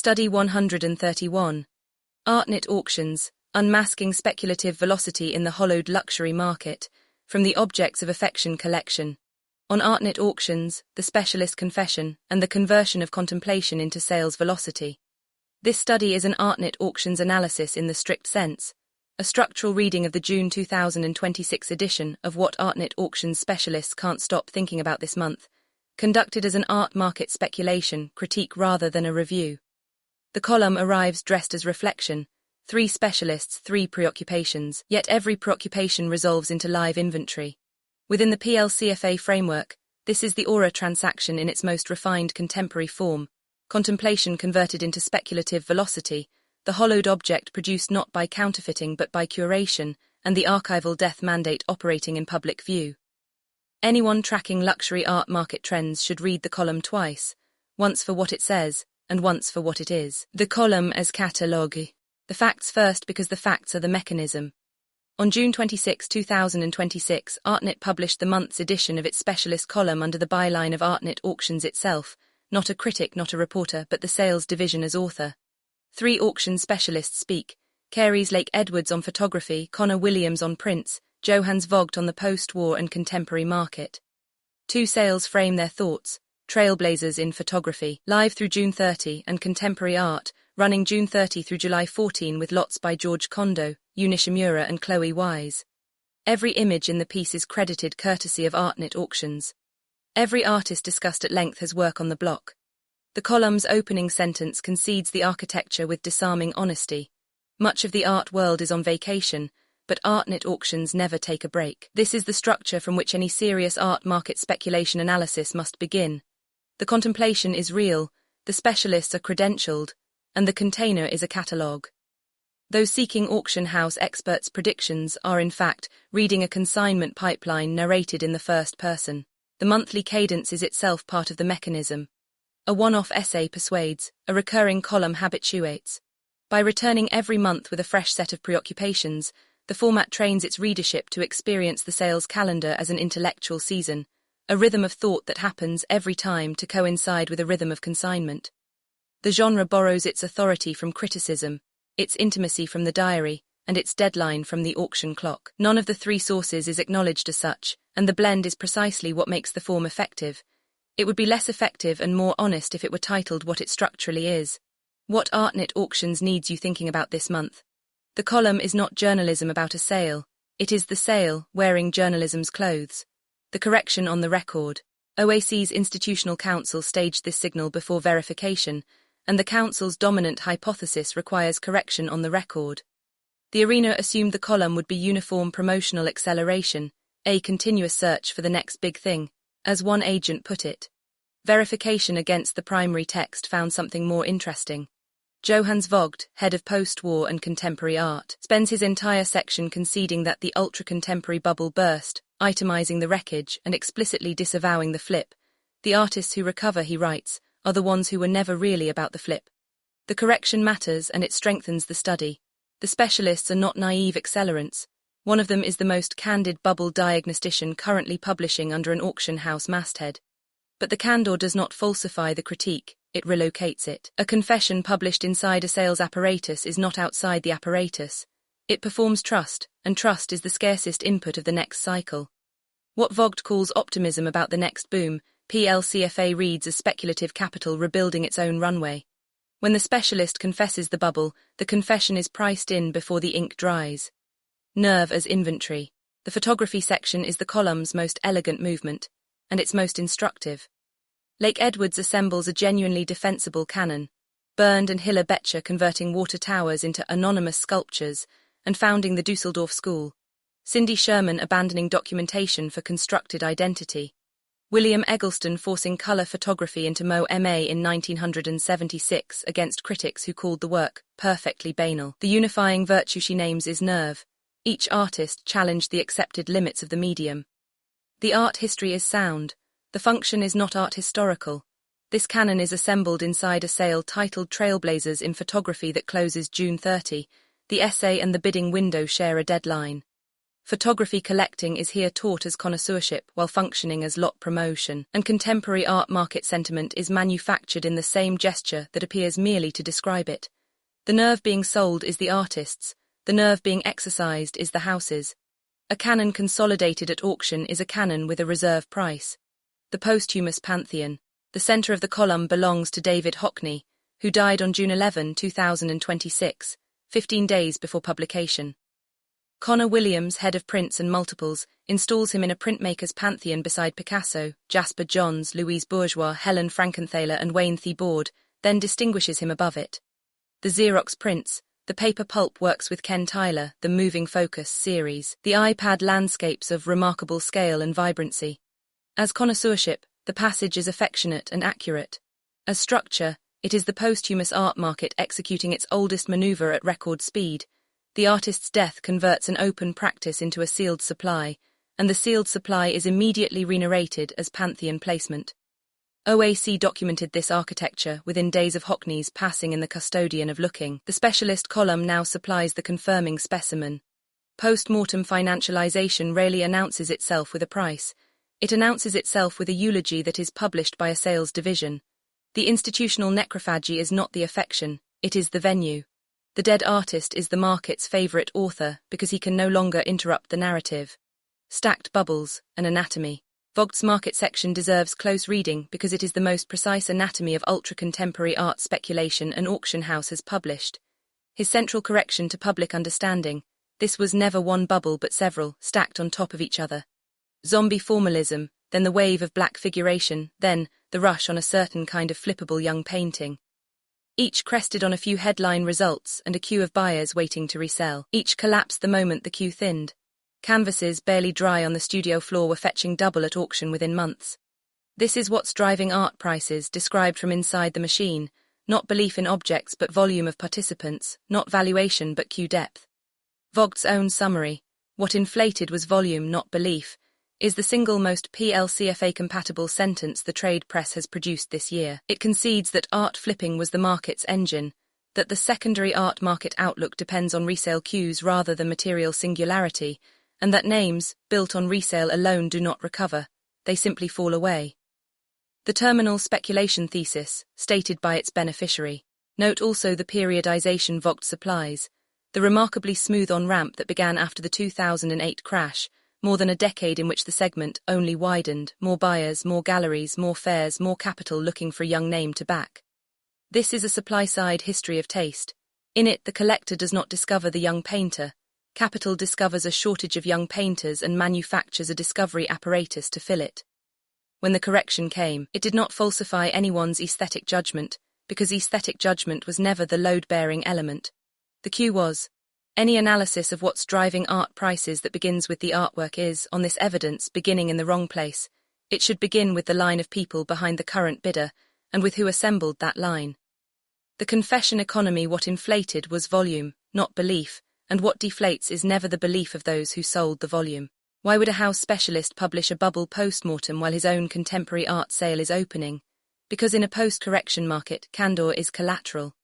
Study 131. Artnet Auctions, Unmasking Speculative Velocity in the Hollowed Luxury Market, from the Objects of Affection collection. On Artnet Auctions, the Specialist Confession, and the Conversion of Contemplation into Sales Velocity. This study is an Artnet Auctions analysis in the strict sense, a structural reading of the June 2026 edition of What Artnet Auctions Specialists Can't Stop Thinking About This Month, conducted as an art market speculation critique rather than a review. The column arrives dressed as reflection, 3 specialists, 3 preoccupations, yet every preoccupation resolves into live inventory. Within the PLCFA framework, this is the aura transaction in its most refined contemporary form, contemplation converted into speculative velocity, the hollowed object produced not by counterfeiting but by curation, and the archival death mandate operating in public view. Anyone tracking luxury art market trends should read the column twice, once for what it says, and once for what it is. The column as catalogue. The facts first because the facts are the mechanism. On June 26, 2026, Artnet published the month's edition of its specialist column under the byline of Artnet Auctions itself, not a critic, not a reporter, but the sales division as author. 3 auction specialists speak: Carys Lake Edwards on photography, Connor Williams on prints, Johannes Vogt on the post-war and contemporary market. 2 sales frame their thoughts: Trailblazers in Photography, live through June 30, and Contemporary Art, running June 30 through July 14 with lots by George Kondo, Unishimura and Chloe Wise. Every image in the piece is credited courtesy of Artnet Auctions. Every artist discussed at length has work on the block. The column's opening sentence concedes the architecture with disarming honesty. Much of the art world is on vacation, but Artnet Auctions never take a break. This is the structure from which any serious art market speculation analysis must begin. The contemplation is real, the specialists are credentialed, and the container is a catalogue. Those seeking auction house experts' predictions are in fact reading a consignment pipeline narrated in the first person. The monthly cadence is itself part of the mechanism. A one-off essay persuades, a recurring column habituates. By returning every month with a fresh set of preoccupations, the format trains its readership to experience the sales calendar as an intellectual season, a rhythm of thought that happens every time to coincide with a rhythm of consignment. The genre borrows its authority from criticism, its intimacy from the diary, and its deadline from the auction clock. None of the 3 sources is acknowledged as such, and the blend is precisely what makes the form effective. It would be less effective and more honest if it were titled what it structurally is. What Artnet Auctions needs you thinking about this month? The column is not journalism about a sale, it is the sale wearing journalism's clothes. The correction on the record. OAC's Institutional Council staged this signal before verification, and the Council's dominant hypothesis requires correction on the record. The arena assumed the column would be uniform promotional acceleration, a continuous search for the next big thing, as one agent put it. Verification against the primary text found something more interesting. Johannes Vogt, head of post-war and contemporary art, spends his entire section conceding that the ultra-contemporary bubble burst, itemizing the wreckage and explicitly disavowing the flip. The artists who recover, he writes, are the ones who were never really about the flip. The correction matters and it strengthens the study. The specialists are not naive accelerants. One of them is the most candid bubble diagnostician currently publishing under an auction house masthead. But the candor does not falsify the critique, it relocates it. A confession published inside a sales apparatus is not outside the apparatus. It performs trust, and trust is the scarcest input of the next cycle. What Vogt calls optimism about the next boom, PLCFA reads as speculative capital rebuilding its own runway. When the specialist confesses the bubble, the confession is priced in before the ink dries. Nerve as inventory. The photography section is the column's most elegant movement, and its most instructive. Lake Edwards assembles a genuinely defensible canon, Bernd and Hilla Becher converting water towers into anonymous sculptures and founding the Dusseldorf School, Cindy Sherman abandoning documentation for constructed identity, William Eggleston forcing colour photography into MA in 1976 against critics who called the work perfectly banal. The unifying virtue she names is nerve. Each artist challenged the accepted limits of the medium. The art history is sound. The function is not art historical. This canon is assembled inside a sale titled Trailblazers in Photography that closes June 30. The essay and the bidding window share a deadline. Photography collecting is here taught as connoisseurship while functioning as lot promotion, and contemporary art market sentiment is manufactured in the same gesture that appears merely to describe it. The nerve being sold is the artist's, the nerve being exercised is the house's. A canon consolidated at auction is a canon with a reserve price. The posthumous pantheon. The centre of the column belongs to David Hockney, who died on June 11, 2026, 15 days before publication. Connor Williams, head of prints and multiples, installs him in a printmaker's pantheon beside Picasso, Jasper Johns, Louise Bourgeois, Helen Frankenthaler and Wayne Thiebaud, then distinguishes him above it. The Xerox prints, the paper pulp works with Ken Tyler, the Moving Focus series, the iPad landscapes of remarkable scale and vibrancy. As connoisseurship, the passage is affectionate and accurate. As structure, it is the posthumous art market executing its oldest maneuver at record speed. The artist's death converts an open practice into a sealed supply, and the sealed supply is immediately re-narrated as pantheon placement. OAC documented this architecture within days of Hockney's passing in the Custodian of Looking. The specialist column now supplies the confirming specimen. Post-mortem financialization rarely announces itself with a price. It announces itself with a eulogy that is published by a sales division. The institutional necrophagy is not the affection, it is the venue. The dead artist is the market's favorite author because he can no longer interrupt the narrative. Stacked bubbles, an anatomy. Vogt's market section deserves close reading because it is the most precise anatomy of ultra-contemporary art speculation an auction house has published. His central correction to public understanding: this was never one bubble but several, stacked on top of each other. Zombie formalism, then the wave of black figuration, then the rush on a certain kind of flippable young painting. Each crested on a few headline results and a queue of buyers waiting to resell. Each collapsed the moment the queue thinned. Canvases barely dry on the studio floor were fetching double at auction within months. This is what's driving art prices, described from inside the machine, not belief in objects but volume of participants, not valuation but queue depth. Vogt's own summary, what inflated was volume not belief, is the single most PLCFA-compatible sentence the trade press has produced this year. It concedes that art flipping was the market's engine, that the secondary art market outlook depends on resale queues rather than material singularity, and that names, built on resale alone, do not recover, they simply fall away. The terminal speculation thesis, stated by its beneficiary. Note also the periodization Vogt supplies, the remarkably smooth on-ramp that began after the 2008 crash, more than a decade in which the segment only widened, more buyers, more galleries, more fairs, more capital looking for a young name to back. This is a supply-side history of taste. In it, the collector does not discover the young painter. Capital discovers a shortage of young painters and manufactures a discovery apparatus to fill it. When the correction came, it did not falsify anyone's aesthetic judgment, because aesthetic judgment was never the load-bearing element. The cue was. Any analysis of what's driving art prices that begins with the artwork is, on this evidence, beginning in the wrong place. It should begin with the line of people behind the current bidder, and with who assembled that line. The confession economy, what inflated was volume, not belief, and what deflates is never the belief of those who sold the volume. Why would a house specialist publish a bubble post-mortem while his own contemporary art sale is opening? Because in a post-correction market, candor is collateral.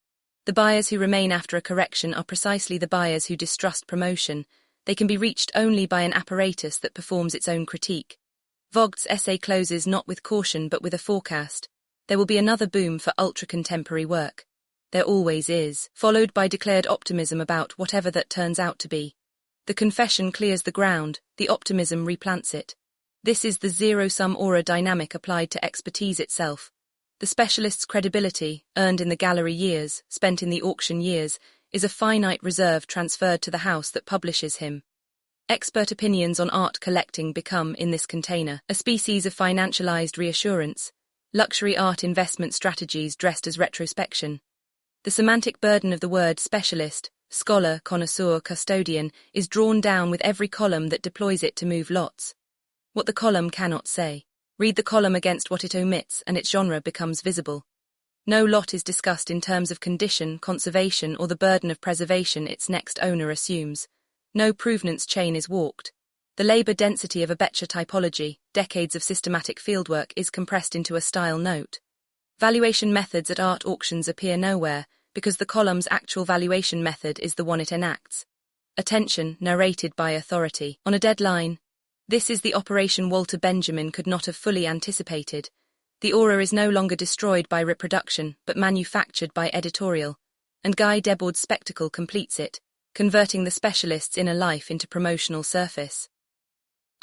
The buyers who remain after a correction are precisely the buyers who distrust promotion. They can be reached only by an apparatus that performs its own critique. Vogt's essay closes not with caution but with a forecast. There will be another boom for ultra-contemporary work. There always is, followed by declared optimism about whatever that turns out to be. The confession clears the ground, the optimism replants it. This is the zero-sum aura dynamic applied to expertise itself. The specialist's credibility, earned in the gallery years, spent in the auction years, is a finite reserve transferred to the house that publishes him. Expert opinions on art collecting become, in this container, a species of financialized reassurance, luxury art investment strategies dressed as retrospection. The semantic burden of the word specialist, scholar, connoisseur, custodian is drawn down with every column that deploys it to move lots. What the column cannot say. Read the column against what it omits and its genre becomes visible. No lot is discussed in terms of condition, conservation, or the burden of preservation its next owner assumes. No provenance chain is walked. The labor density of a Becher typology, decades of systematic fieldwork, is compressed into a style note. Valuation methods at art auctions appear nowhere, because the column's actual valuation method is the one it enacts. Attention, narrated by authority. On a deadline. This is the operation Walter Benjamin could not have fully anticipated. The aura is no longer destroyed by reproduction, but manufactured by editorial. And Guy Debord's spectacle completes it, converting the specialist's inner life into promotional surface.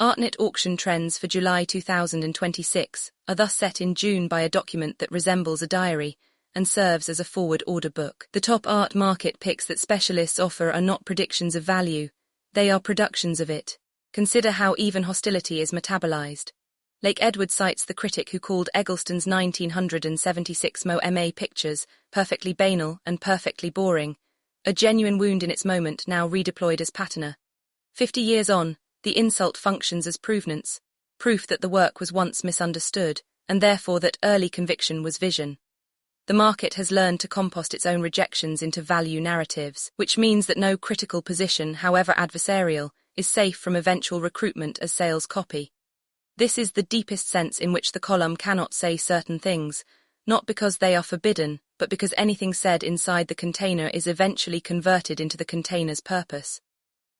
Artnet auction trends for July 2026 are thus set in June by a document that resembles a diary and serves as a forward order book. The top art market picks that specialists offer are not predictions of value, they are productions of it. Consider how even hostility is metabolized. Lake Edwards cites the critic who called Eggleston's 1976 MA pictures perfectly banal and perfectly boring, a genuine wound in its moment now redeployed as patina. 50 years on, the insult functions as provenance, proof that the work was once misunderstood, and therefore that early conviction was vision. The market has learned to compost its own rejections into value narratives, which means that no critical position, however adversarial, is safe from eventual recruitment as sales copy. This is the deepest sense in which the column cannot say certain things, not because they are forbidden, but because anything said inside the container is eventually converted into the container's purpose.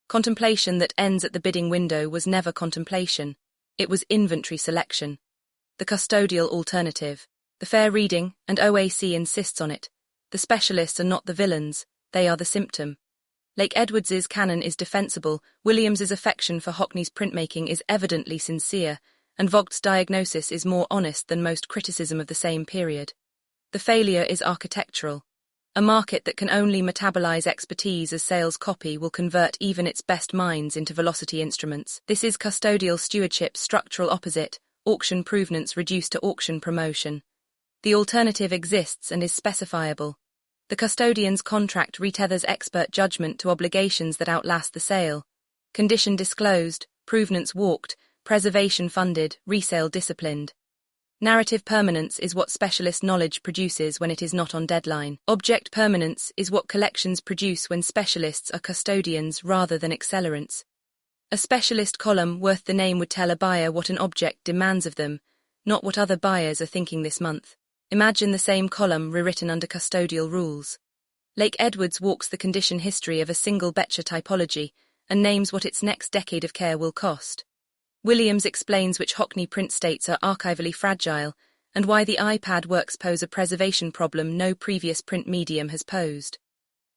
Contemplation that ends at the bidding window was never contemplation, it was inventory selection. The custodial alternative. The fair reading, and OAC insists on it. The specialists are not the villains, they are the symptom. Lake Edwards's canon is defensible, Williams's affection for Hockney's printmaking is evidently sincere, and Vogt's diagnosis is more honest than most criticism of the same period. The failure is architectural. A market that can only metabolize expertise as sales copy will convert even its best minds into velocity instruments. This is custodial stewardship's structural opposite, auction provenance reduced to auction promotion. The alternative exists and is specifiable. The custodian's contract retethers expert judgment to obligations that outlast the sale. Condition disclosed, provenance walked, preservation funded, resale disciplined. Narrative permanence is what specialist knowledge produces when it is not on deadline. Object permanence is what collections produce when specialists are custodians rather than accelerants. A specialist column worth the name would tell a buyer what an object demands of them, not what other buyers are thinking this month. Imagine the same column rewritten under custodial rules. Lake Edwards walks the condition history of a single Becher typology and names what its next decade of care will cost. Williams explains which Hockney print states are archivally fragile and why the iPad works pose a preservation problem no previous print medium has posed.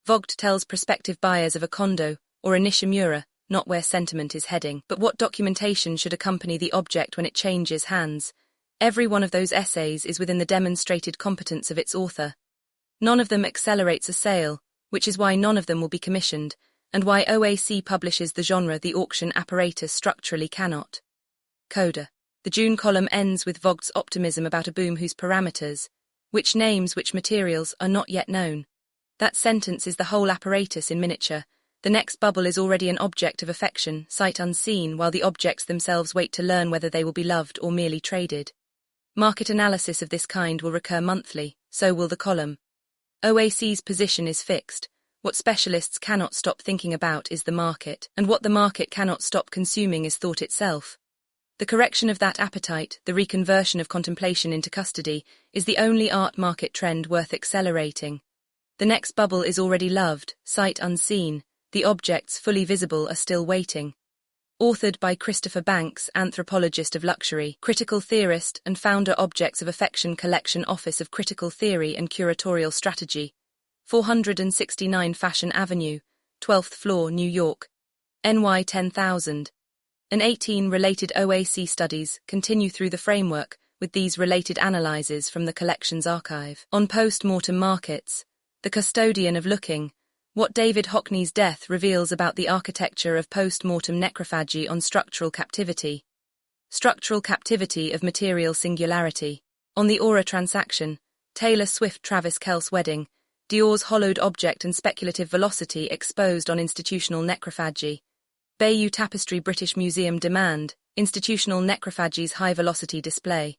Vogt tells prospective buyers of a condo or a Nishimura, not where sentiment is heading, but what documentation should accompany the object when it changes hands. Every one of those essays is within the demonstrated competence of its author. None of them accelerates a sale, which is why none of them will be commissioned, and why OAC publishes the genre the auction apparatus structurally cannot. Coda. The June column ends with Vogt's optimism about a boom whose parameters, which names, which materials, are not yet known. That sentence is the whole apparatus in miniature. The next bubble is already an object of affection, sight unseen, while the objects themselves wait to learn whether they will be loved or merely traded. Market analysis of this kind will recur monthly, so will the column. OAC's position is fixed. What specialists cannot stop thinking about is the market, and what the market cannot stop consuming is thought itself. The correction of that appetite, the reconversion of contemplation into custody, is the only art market trend worth accelerating. The next bubble is already loved, sight unseen, the objects fully visible are still waiting. Authored by Christopher Banks, anthropologist of luxury, critical theorist and founder Objects of Affection Collection Office of Critical Theory and Curatorial Strategy, 469 Fashion Avenue, 12th floor, New York, NY 10000. And 18 related OAC studies continue through the framework with these related analyses from the collection's archive. On post-mortem markets, the custodian of looking, what David Hockney's death reveals about the architecture of post-mortem necrophagy on structural captivity. Structural captivity of material singularity. On the Aura transaction, Taylor Swift-Travis Kelce wedding, Dior's hollowed object and speculative velocity exposed on institutional necrophagy. Bayeux Tapestry British Museum demand, institutional necrophagy's high-velocity display.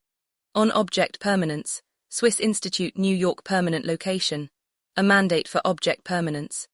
On object permanence, Swiss Institute New York permanent location. A mandate for object permanence.